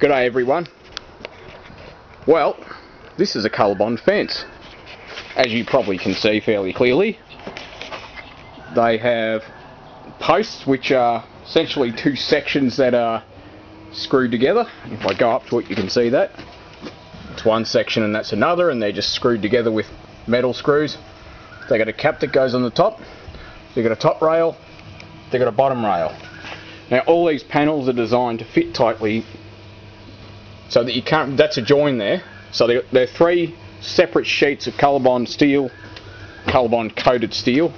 G'day everyone. Well, this is a colorbond fence. As you probably can see fairly clearly, they have posts which are essentially two sections that are screwed together. If I go up to it, you can see that. It's one section and that's another, and they're just screwed together with metal screws. They got a cap that goes on the top, they've got a top rail, they've got a bottom rail. Now all these panels are designed to fit tightly so that you can't, that's a join there. So they're three separate sheets of colorbond steel, colorbond coated steel.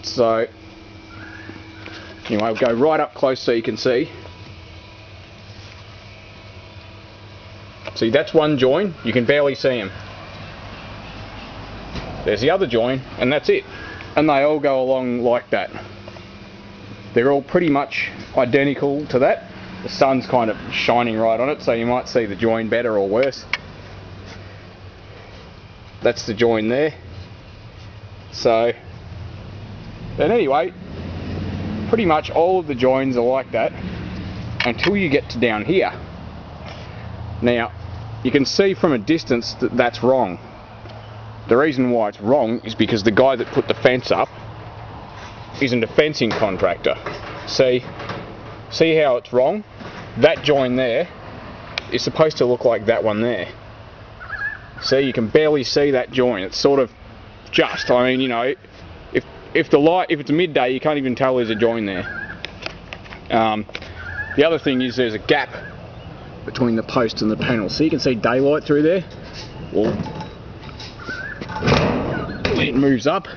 So anyway, I'll go right up close so you can see. See, that's one join, you can barely see them. There's the other join, and that's it. And they all go along like that. They're all pretty much identical to that. The sun's kind of shining right on it, so you might see the join better or worse. That's the join there. So, but anyway, pretty much all of the joins are like that until you get to down here. Now, you can see from a distance that that's wrong. The reason why it's wrong is because the guy that put the fence up isn't a fencing contractor. See how it's wrong? That join there is supposed to look like that one there. See, you can barely see that join. It's sort of just, I mean, you know, if it's midday, you can't even tell there's a join there. The other thing is there's a gap between the post and the panel, so you can see daylight through there. Well, it moves up,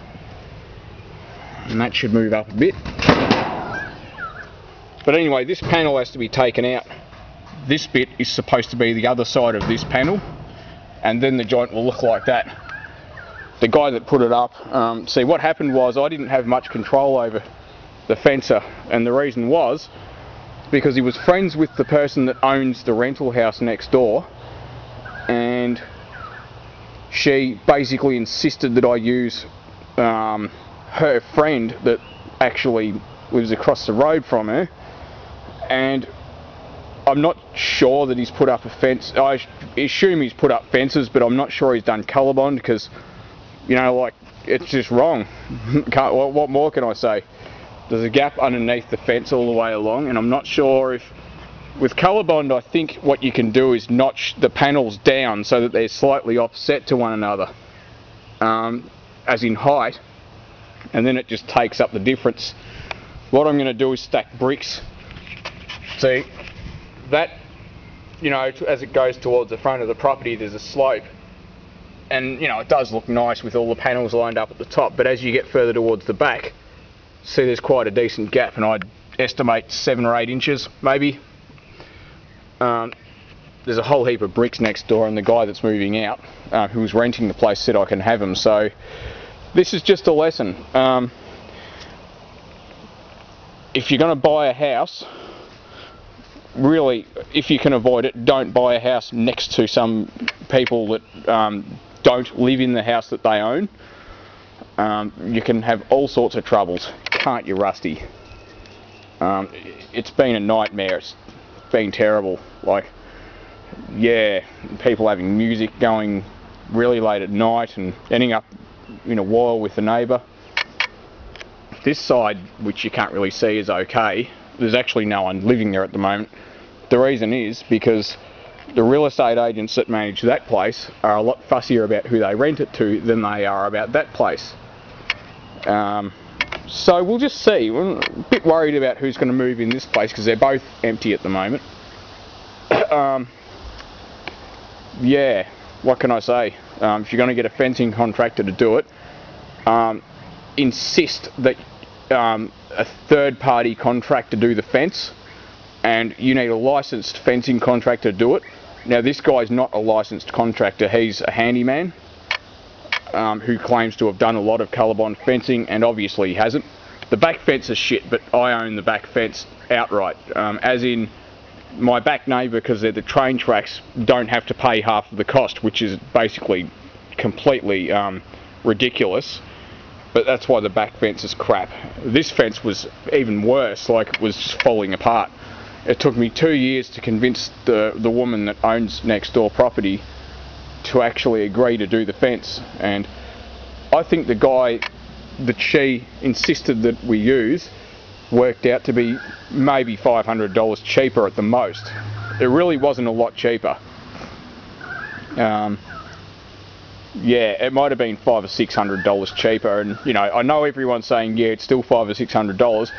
and that should move up a bit. But anyway, this panel has to be taken out. This bit is supposed to be the other side of this panel, and then the joint will look like that. The guy that put it up, see what happened was I didn't have much control over the fencer, and the reason was because he was friends with the person that owns the rental house next door, and she basically insisted that I use her friend that actually lives across the road from her. And I'm not sure that he's put up a fence. I assume he's put up fences, but I'm not sure he's done colorbond because, you know, like, it's just wrong. What more can I say? There's a gap underneath the fence all the way along, and I'm not sure if, with colorbond, I think what you can do is notch the panels down so that they're slightly offset to one another, as in height, and then it just takes up the difference. What I'm going to do is stack bricks. See, that, you know, as it goes towards the front of the property, there's a slope, and, you know, it does look nice with all the panels lined up at the top, but as you get further towards the back, see there's quite a decent gap, and I'd estimate 7 or 8 inches, maybe. There's a whole heap of bricks next door, and the guy that's moving out, who's renting the place, said I can have them. So this is just a lesson. If you're going to buy a house, really, if you can avoid it, don't buy a house next to some people that don't live in the house that they own. You can have all sorts of troubles, can't you, Rusty? It's been a nightmare. It's been terrible. Like, yeah, people having music going really late at night and ending up in a while with the neighbour. This side, which you can't really see, is okay. There's actually no one living there at the moment. The reason is because the real estate agents that manage that place are a lot fussier about who they rent it to than they are about that place. So we'll just see. We're a bit worried about who's going to move in this place because they're both empty at the moment. Yeah, what can I say? If you're going to get a fencing contractor to do it, insist that a third-party contractor do the fence, and you need a licensed fencing contractor to do it. Now, this guy's not a licensed contractor, he's a handyman who claims to have done a lot of colorbond fencing, and obviously he hasn't. The back fence is shit, but I own the back fence outright, as in my back neighbour, because they're the train tracks, don't have to pay half of the cost, which is basically completely ridiculous. But that's why the back fence is crap. This fence was even worse, like it was just falling apart. it took me 2 years to convince the woman that owns next door property to actually agree to do the fence. And I think the guy that she insisted that we use worked out to be maybe $500 cheaper at the most. It really wasn't a lot cheaper. Yeah, it might have been $500 or $600 cheaper, and you know, I know everyone's saying yeah, it's still $500 or $600.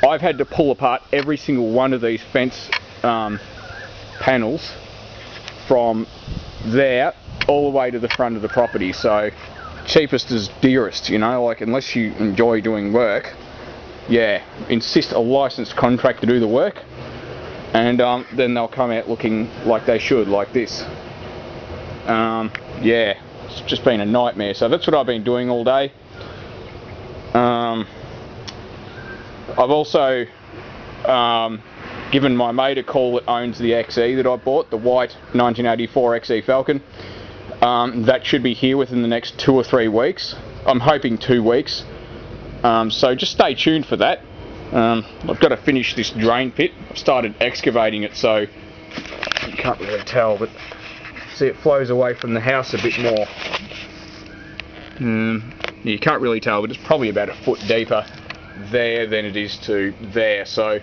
I've had to pull apart every single one of these fence panels from there all the way to the front of the property. So cheapest is dearest, you know, like unless you enjoy doing work, yeah, insist a licensed contractor to do the work, and then they'll come out looking like they should, like this. Yeah, it's just been a nightmare. So that's what I've been doing all day. I've also given my mate a call that owns the XE that I bought, the white 1984 XE Falcon. That should be here within the next 2 or 3 weeks. I'm hoping 2 weeks. So just stay tuned for that. I've got to finish this drain pit. I've started excavating it, so you can't really tell, but see, it flows away from the house a bit more. You can't really tell, but it's probably about a foot deeper there than it is to there. So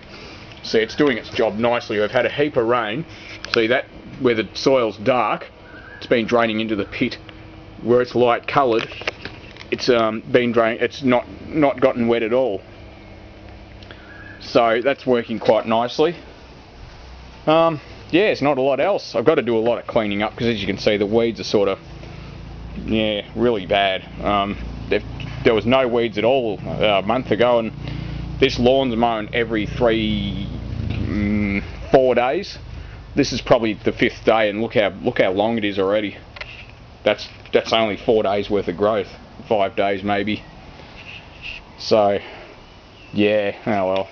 see, it's doing its job nicely. We've had a heap of rain. See that, where the soil's dark, it's been draining into the pit. Where it's light coloured, it's been drained. It's not gotten wet at all. So that's working quite nicely. Yeah, it's not a lot else. I've got to do a lot of cleaning up because, as you can see, the weeds are sort of, yeah, really bad. There was no weeds at all a month ago, and this lawn's mown every 4 days. This is probably the 5th day, and look how long it is already. That's only 4 days worth of growth, 5 days maybe. So yeah, oh well.